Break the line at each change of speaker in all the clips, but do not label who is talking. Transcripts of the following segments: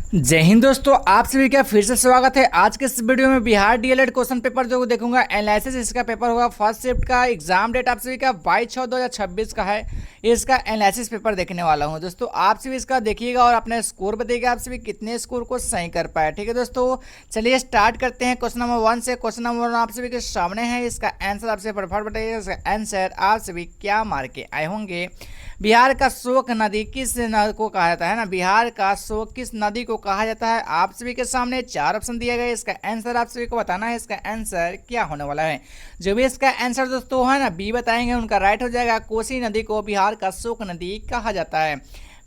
जय हिंद दोस्तों, आप सभी का फिर से स्वागत है। आज के इस वीडियो में बिहार डीएलएड क्वेश्चन पेपर जो देखूंगा एनालिसिस इसका पेपर होगा। फर्स्ट शिफ्ट का एग्जाम डेट आप सभी का 22/6/2026 का है। इसका एनालिसिस पेपर देखने वाला हूं दोस्तों। आप सभी इसका देखिएगा और अपना स्कोर बताइएगा आप सभी कितने स्कोर को सही कर पाए। ठीक है दोस्तों, चलिए स्टार्ट करते हैं क्वेश्चन नंबर 1 से। क्वेश्चन नंबर 1 आप सभी के सामने है। इसका आंसर आपसे फटाफट बताइएगा। इसका आंसर आप सभी क्या मार के आए होंगे। बिहार का शोक नदी किस नदी को कहा जाता है ना, बिहार का शोक किस नदी को कहा जाता है। आप सभी के सामने 4 ऑप्शन दिया गया है। इसका आंसर आप सभी को बताना है। इसका आंसर क्या होने वाला है। जो भी इसका आंसर दोस्तों है ना बी बताएंगे उनका राइट हो जाएगा। कोसी नदी को बिहार का शोक नदी कहा जाता है।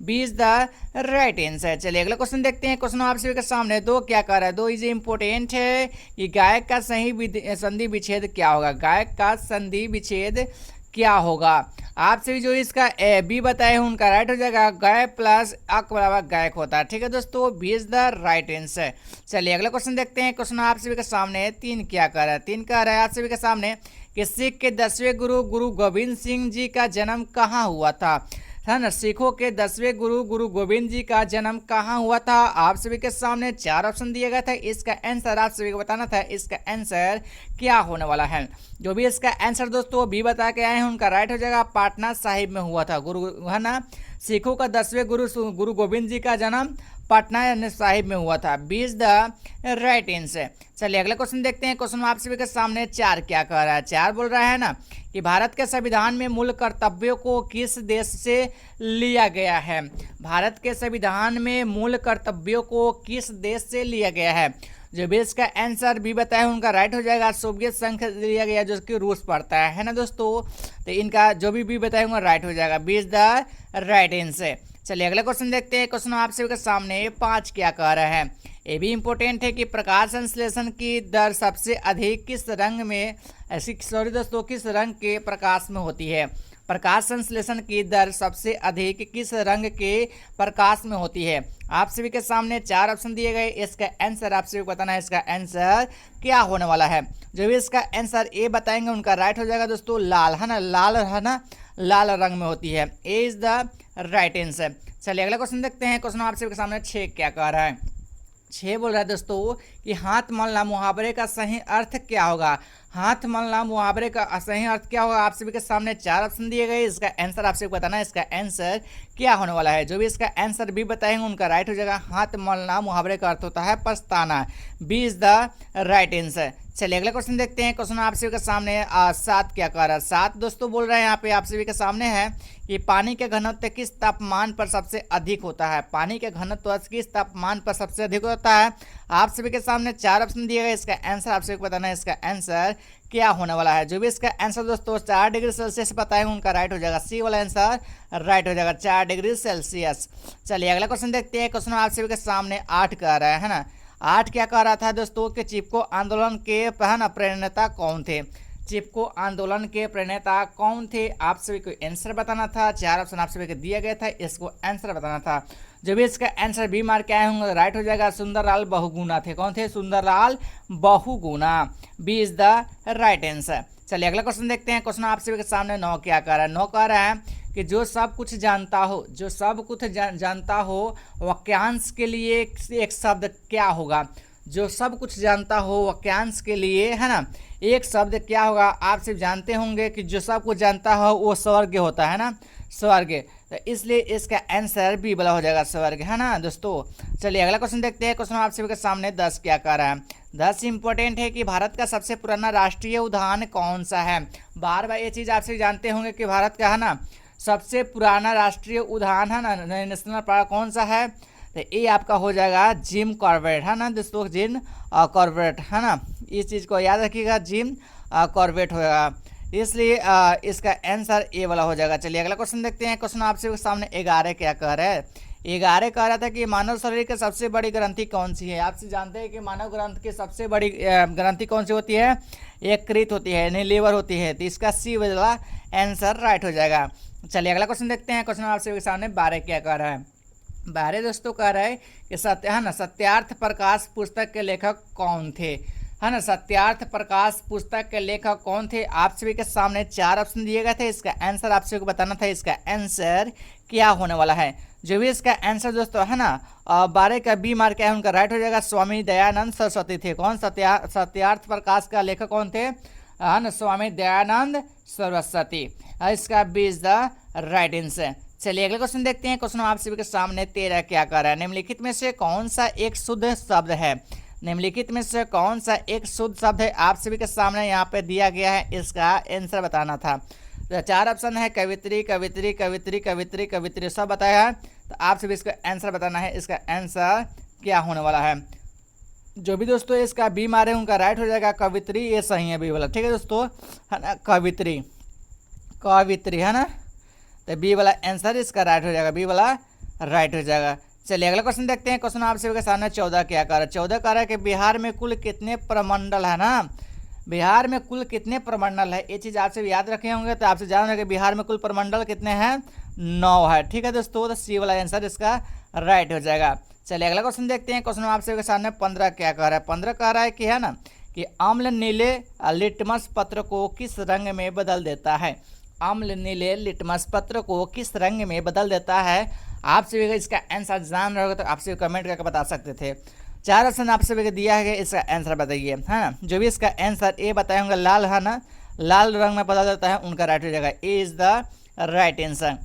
B is the right answer. चलिए अगला क्वेश्चन देखते हैं। क्वेश्चन आप सभी के सामने दो क्या कर रहा है। दो इज इंपोर्टेंट है कि गायक का सही संधि विच्छेद क्या होगा। गायक का संधि विच्छेद क्या होगा। आप सभी जो इसका बी बताए हैं उनका राइट हो जाएगा। गाय प्लस अक बराबर गायक होता है। ठीक है दोस्तों, B is the right answer. चलिए अगला क्वेश्चन देखते हैं। क्वेश्चन आप सभी के सामने 3 क्या कर रहा है। 3 कह रहा है आप सभी के सामने कि सिख के 10वें गुरु गुरु गोविंद सिंह जी का जन्म कहाँ हुआ था, है ना। सिखों के 10वें गुरु गुरु गोविंद जी का जन्म कहाँ हुआ था। आप सभी के सामने 4 ऑप्शन दिया गया था। इसका आंसर आप सभी को बताना था। इसका आंसर क्या होने वाला है। जो भी इसका आंसर दोस्तों बी बता के आए हैं उनका राइट हो जाएगा। पाटना साहिब में हुआ था गुरु, है ना। सिखों का 10वें गुरु गुरु गोविंद जी का जन्म पटना साहिब में हुआ था। B is the right answer. चलिए अगला क्वेश्चन देखते हैं। क्वेश्चन आप सभी के सामने 4 क्या कह रहा है। 4 बोल रहा है ना कि भारत के संविधान में मूल कर्तव्यों को किस देश से लिया गया है। भारत के संविधान में मूल कर्तव्यों को किस देश से लिया गया है। जो भी इसका आंसर भी बताए उनका राइट हो जाएगा। सोवियत संघ लिया गया जो कि रूस पड़ता है ना दोस्तों। तो इनका जो भी बताए होंगे राइट हो जाएगा। B is the right answer. चलिए अगला क्वेश्चन देखते हैं। क्वेश्चन आप सभी के सामने 5 क्या कह रहा है। ये भी इंपॉर्टेंट है कि प्रकाश संश्लेषण की दर सबसे अधिक किस रंग में, ऐसी सॉरी दोस्तों, किस रंग के प्रकाश में होती है। प्रकाश संश्लेषण की दर सबसे अधिक किस रंग के प्रकाश में होती है। आप सभी के सामने 4 ऑप्शन दिए गए। इसका आंसर आप सभी को बताना है। इसका आंसर क्या होने वाला है। जो भी इसका आंसर ए बताएंगे उनका राइट हो जाएगा दोस्तों। लाल, है ना, लाल, है ना, लाल रंग में होती है। ए इज द राइट आंसर। चलिए अगला क्वेश्चन देखते हैं। क्वेश्चन आप सभी के सामने 6 क्या कह रहा है। 6 बोल रहा है दोस्तों कि हाथ मलना मुहावरे का सही अर्थ क्या होगा। हाथ मलना मुहावरे का सही अर्थ क्या होगा। आप सभी के सामने 4 ऑप्शन दिए गए। इसका आंसर आप सभी को बताना है। इसका आंसर क्या होने वाला है। जो भी इसका आंसर भी बताएंगे उनका राइट हो जाएगा। हाथ मलना मुहावरे का अर्थ होता है पछताना। B is the right answer. चलिए अगला क्वेश्चन देखते हैं। क्वेश्चन आप सभी के सामने 7 क्या कह रहा है। 7 दोस्तों बोल रहे हैं यहाँ पे आप सभी के सामने है कि पानी के घनत्व किस तापमान पर सबसे अधिक होता है। पानी के घनत्व किस तापमान पर सबसे अधिक होता है। आप सभी के सामने 4 ऑप्शन दिए गए। इसका आंसर आप सभी को बताना है। इसका आंसर क्या होने वाला है। जो भी इसका आंसर दोस्तों 4 डिग्री सेल्सियस बताएंगे उनका राइट हो जाएगा। सी वाला आंसर राइट हो जाएगा, 4 डिग्री सेल्सियस। चलिए अगला क्वेश्चन देखते हैं। क्वेश्चन आप सभी के सामने 8 कह रहा है ना। 8 क्या कह रहा था दोस्तों कि चिपको आंदोलन के प्रणेता कौन थे। चिपको आंदोलन के प्रणेता कौन थे। आप सभी को आंसर बताना था। 4 ऑप्शन आप सभी को दिया गया था। इसको आंसर बताना था। जो भी इसका आंसर बी मार के आए होंगे राइट हो जाएगा। सुंदरलाल बहुगुणा थे। कौन थे। Sunderlal Bahuguna. B is the right answer. चलिए अगला क्वेश्चन देखते हैं। क्वेश्चन आप सभी के सामने 9 क्या कह रहा है। 9 कह रहा है कि जो सब कुछ जानता हो, जो सब कुछ जानता हो वाक्यांश के लिए एक शब्द क्या होगा। जो सब कुछ जानता हो वाक्यांश के लिए, है ना, एक शब्द क्या होगा। आप सिर्फ जानते होंगे कि जो सब कुछ जानता हो वो स्वर्ग होता है ना, स्वर्ग। तो इसलिए इसका आंसर बी वाला हो जाएगा, स्वर्ग, है ना दोस्तों। चलिए अगला क्वेश्चन देखते हैं। क्वेश्चन आप सभी के सामने 10 क्या कह रहा है। 10 इंपॉर्टेंट है कि भारत का सबसे पुराना राष्ट्रीय उद्यान कौन सा है। बार बार ये चीज़ आप सभी जानते होंगे कि भारत का, है ना, सबसे पुराना राष्ट्रीय उद्यान, है ना, नेशनल पार्क कौन सा है। तो ये आपका हो जाएगा जिम कॉर्बेट, है ना दोस्तों, जिम कॉर्बेट, है ना। इस चीज़ को याद रखिएगा, जिम कॉर्बेट होगा। इसलिए इसका आंसर ए वाला हो जाएगा। चलिए अगला क्वेश्चन देखते हैं। क्वेश्चन आपसे सामने 11 क्या कह रहा है। 11 कह रहा था कि मानव शरीर की सबसे बड़ी ग्रंथि कौन सी है। आपसे जानते हैं कि मानव ग्रंथ की सबसे बड़ी ग्रंथि कौन सी होती है। यकृत होती है, यानी लीवर होती है। तो इसका सी वाला आंसर राइट हो जाएगा। चलिए अगला क्वेश्चन देखते हैं। क्वेश्चन आपसे सामने 12 क्या कह रहा है। 12 दोस्तों कह रहा है कि सत्य, है ना, सत्यार्थ प्रकाश पुस्तक के लेखक कौन थे। है ना, सत्यार्थ प्रकाश पुस्तक के लेखक कौन थे? आप सभी के सामने 4 ऑप्शन दिए गए थे, इसका आंसर आप सभी को बताना था, इसका आंसर क्या होने वाला है। जो भी इसका आंसर दोस्तों है ना 12 का बी मार्क है, उनका राइट हो जाएगा। स्वामी दयानंद सरस्वती थे। कौन? सत्यार्थ प्रकाश का लेखक कौन थे? है ना, स्वामी दयानंद सरस्वती। इसका B is the right answer. चलिए अगले क्वेश्चन देखते हैं। क्वेश्चन आप सभी के सामने 13 क्या कर रहा है? निम्नलिखित में से कौन सा एक शुद्ध शब्द है? निम्नलिखित में से कौन सा एक शुद्ध शब्द है? आप सभी के सामने यहाँ पे दिया गया है, इसका आंसर बताना था। तो 4 ऑप्शन है, कवित्री, कवित्री, कवित्री, कवित्री, कवित्री, सब बताया है। तो आप सभी इसका आंसर बताना है, इसका आंसर क्या होने वाला है। जो भी दोस्तों इसका बी मारे उनका राइट हो जाएगा, कवित्री, ये सही है बी वाला। ठीक है दोस्तों, है ना, कवित्री, कवित्री, है ना, तो बी वाला आंसर इसका राइट हो जाएगा, बी वाला राइट हो जाएगा। चलिए अगला क्वेश्चन देखते हैं। क्वेश्चन आप सभी के सामने 14 क्या कर रहा है? 14 कह रहा है कि बिहार में कुल कितने प्रमंडल है ना, बिहार में कुल कितने प्रमंडल है, ये चीज़ आपसे याद रखे होंगे तो आपसे जान कि बिहार में कुल प्रमंडल कितने हैं? 9 है। ठीक है दोस्तों, तो सी वाला आंसर इसका राइट हो जाएगा। चलिए अगला क्वेश्चन देखते हैं। क्वेश्चन आप सभी के सामने 15 क्या कह रहा है? 15 कह रहा है कि है ना कि अम्ल नीले लिटमस पत्र को किस रंग में बदल देता है? अम्ल नीले लिटमस पत्र को किस रंग में बदल देता है? आप सभी का इसका आंसर जान रहे हो तो आप सभी कमेंट करके बता सकते थे। 4 ऑप्शन आप सभी को दिया है, इसका आंसर बताइए, है ना। जो भी इसका आंसर ए बताए होंगे, लाल, है ना, लाल रंग में बदल देता है, उनका राइट हो जाएगा, ए इज द राइट आंसर।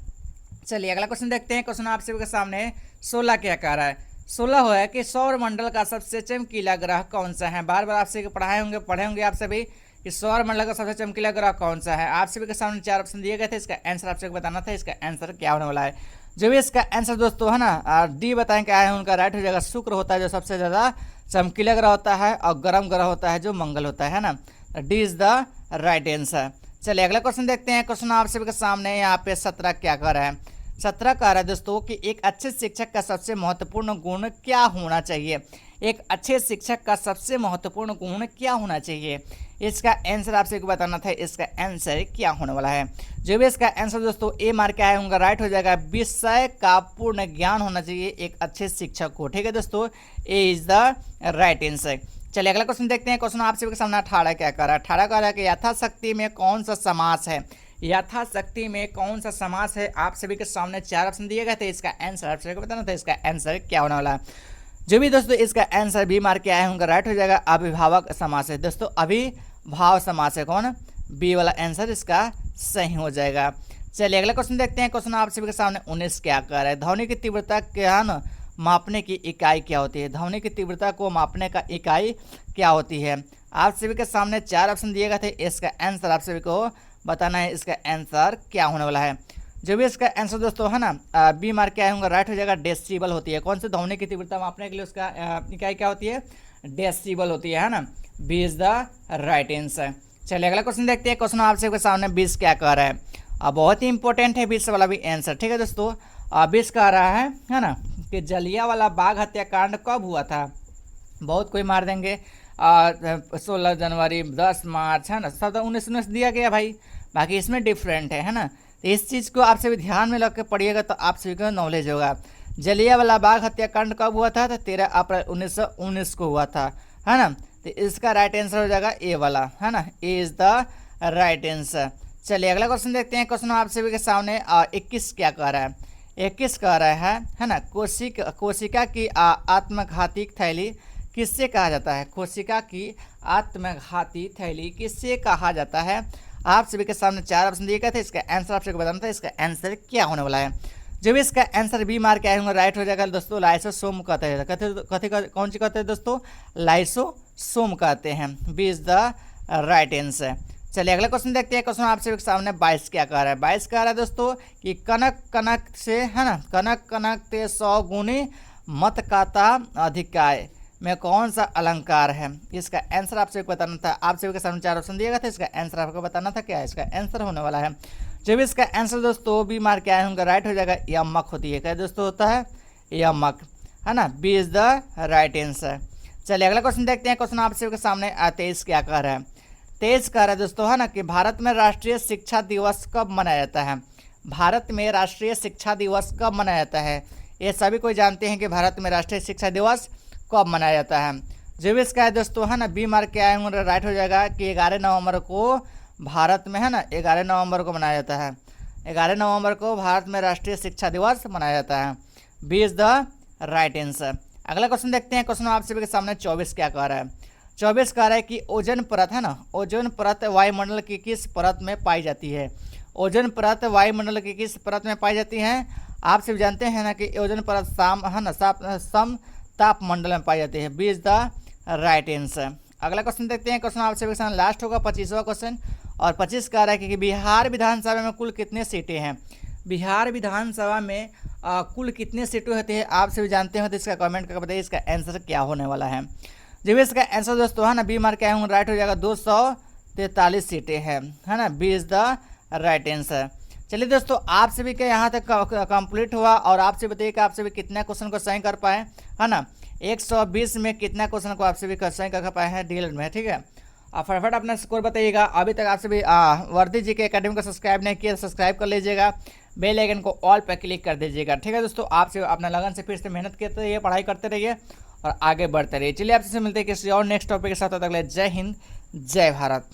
चलिए अगला क्वेश्चन देखते हैं। क्वेश्चन आप सभी के सामने 16 क्या कह रहा है? 16 है कि सौर मंडल का सबसे चमकीला ग्रह कौन सा है? बार बार आप सभी पढ़े होंगे आप सभी कि सौर मंडल का सबसे चमकीला ग्रह कौन सा है। आप सभी के सामने 4 ऑप्शन दिए गए थे, इसका आंसर आप सभी को बताना था, इसका आंसर क्या होने वाला है। जो भी इसका आंसर दोस्तों है ना डी बताएं क्या है, उनका राइट हो जाएगा। शुक्र होता है जो सबसे ज़्यादा चमकीला ग्रह होता है, और गर्म ग्रह होता है जो मंगल होता है ना। D is the right answer. चलिए अगला क्वेश्चन देखते हैं। क्वेश्चन आप सभी के सामने यहाँ पे 17 क्या कर रहा है? 17 कह रहा है दोस्तों कि एक अच्छे शिक्षक का सबसे महत्वपूर्ण गुण क्या होना चाहिए? एक अच्छे शिक्षक का सबसे महत्वपूर्ण गुण क्या होना चाहिए? इसका आंसर आप सभी को बताना था, इसका आंसर क्या होने वाला है। जो भी इसका आंसर दोस्तों ए मार्क आया उनका राइट हो जाएगा। विषय का पूर्ण ज्ञान होना चाहिए एक अच्छे शिक्षक को। ठीक है दोस्तों, ए इज द राइट आंसर। चलिए अगला क्वेश्चन देखते हैं। क्वेश्चन आप सभी के सामने 18 क्या कर रहा है? 18 कह रहा है कि यथाशक्ति में कौन सा समास है? यथाशक्ति में कौन सा समास है? आप सभी के सामने 4 ऑप्शन दिए गए थे, इसका आंसर आप सभी को बताना था, इसका आंसर क्या होने वाला है। जो भी दोस्तों इसका आंसर बी मार्क के आए हैं उनका राइट हो जाएगा। अभिभावक समास है दोस्तों, अभिभाव समास है। कौन? बी वाला आंसर इसका सही हो जाएगा। चलिए अगला क्वेश्चन देखते हैं। क्वेश्चन आप सभी के सामने 19 क्या कर रहा है? ध्वनि की तीव्रता क्या ना मापने की इकाई क्या होती है? ध्वनि की तीव्रता को मापने का इकाई क्या होती है? आप सभी के सामने 4 ऑप्शन दिए गए थे, इसका आंसर आप सभी को बताना है, इसका आंसर क्या होने वाला है। जो भी इसका आंसर दोस्तों है ना बी मार्क के आए होंगे राइट हो जाएगा। डेसिबल होती है। कौन सी? ध्वनि की तीव्रता मापने के लिए उसका इकाई क्या होती है? डेसिबल होती है ना। B is the right answer. चलिए अगला क्वेश्चन देखते हैं। क्वेश्चन आप सबके सामने 20 क्या कह रहा है? बहुत ही इंपॉर्टेंट है 20 वाला भी आंसर। ठीक है दोस्तों, 20 कह रहा है ना कि जलियांवाला बाग हत्याकांड कब हुआ था? बहुत कोई मार देंगे 16 जनवरी, 10 मार्च, है ना, 1919 दिया गया भाई, बाकी इसमें डिफरेंट है ना। तो इस चीज़ को आप सभी ध्यान में रख के पढ़िएगा तो आप सभी को नॉलेज होगा। जलियांवाला बाग हत्याकांड कब हुआ था? तो 13 अप्रैल 1919 को हुआ था, है ना। तो इसका राइट आंसर हो जाएगा ए वाला, है ना, ए इज द राइट आंसर। चलिए अगला क्वेश्चन देखते हैं। क्वेश्चन आप सभी के सामने 21 क्या कह रहा है? 21 कह रहा है ना, कोशिका की आत्मघाती थैली किससे कहा जाता है? कोशिका की आत्मघाती थैली किससे कहा जाता है? आप सभी के सामने 4 ऑप्शन दिए गए थे, इसका आंसर आप सबको बताना था, इसका आंसर क्या होने वाला है। जो भी इसका आंसर बी मार्क आए होंगे राइट हो जाएगा दोस्तों। लाइसोसोम कहते हैं, कौन सी कहते हैं दोस्तों? लाइसोसोम कहते हैं। B is the right answer. चलिए अगला क्वेश्चन देखते हैं। क्वेश्चन आप सभी के सामने 22 क्या कह रहा है? 22 कह रहा है दोस्तों कि कनक कनक से, है ना, कनक कनक ते 100 गुनी मत काता अधिकाय में कौन सा अलंकार है? इसका आंसर आप सभी को बताना था। आप सभी के सामने 4 ऑप्शन दिया गया था, इसका आंसर आपको बताना था क्या है इसका आंसर होने वाला है। जो भी इसका आंसर दोस्तों बी मार्क आए होंगे राइट हो जाएगा। यमक होती है, क्या दोस्तों होता है? यमक, है ना। B is the right answer. चलिए अगला क्वेश्चन देखते हैं। क्वेश्चन आप सभी के सामने 23 क्या कह रहा है? 23 कह रहा है दोस्तों, है ना, कि भारत में राष्ट्रीय शिक्षा दिवस कब मनाया जाता है? भारत में राष्ट्रीय शिक्षा दिवस कब मनाया जाता है? ये सभी कोई जानते हैं कि भारत में राष्ट्रीय शिक्षा दिवस कब मनाया जाता है। जो भी इसका है दोस्तों है ना बी मार्क के आए होंगे राइट हो जाएगा कि 11 नवंबर को भारत में है ना 11 नवंबर को मनाया जाता है। 11 नवंबर को भारत में राष्ट्रीय शिक्षा दिवस मनाया जाता है। B is the right answer. अगला क्वेश्चन देखते हैं। क्वेश्चन आप सभी के सामने 24 क्या कह रहा है। 24 कह रहा है कि ओजोन परत है ना, ओजोन परत वायुमंडल की किस परत में पाई जाती है। ओजोन परत वायुमंडल की किस परत में पाई जाती है। आप सभी जानते हैं ना कि ओजोन परत सम तापमंडल में पाई जाती है। B is the right answer. अगला क्वेश्चन देखते हैं। क्वेश्चन आप सभी के सामने लास्ट होगा 25वां क्वेश्चन, और 25 कह रहा है कि बिहार विधानसभा में कुल कितने सीटें हैं। बिहार विधानसभा में कुल कितने सीटें होती है आप सभी जानते हो, तो इसका कमेंट करके बताइए इसका आंसर क्या होने वाला है। जब इसका आंसर दोस्तों है ना बी मार्क आए होंगे राइट हो जाएगा 243 सीटें हैं, है ना। B is the right answer. चलिए दोस्तों आप सभी का यहाँ तक कंप्लीट हुआ, और आपसे बताइए कि आप सभी कितना क्वेश्चन को सही कर पाए, है ना। 120 में कितना क्वेश्चन को आप सभी सही कर पाए हैं डीएलएड में, ठीक है। और फटाफट अपना स्कोर बताइएगा। अभी तक आप सभी वर्दी जी के एकेडमी को सब्सक्राइब नहीं किया, सब्सक्राइब कर लीजिएगा, बेल आइकन को ऑल पर क्लिक कर दीजिएगा, ठीक है दोस्तों। आपसे अपना लगन से फिर से मेहनत करते रहिए, पढ़ाई करते रहिए और आगे बढ़ते रहिए। चलिए आपसे मिलते हैं किसी और नेक्स्ट टॉपिक के साथ। तक जय हिंद, जय भारत।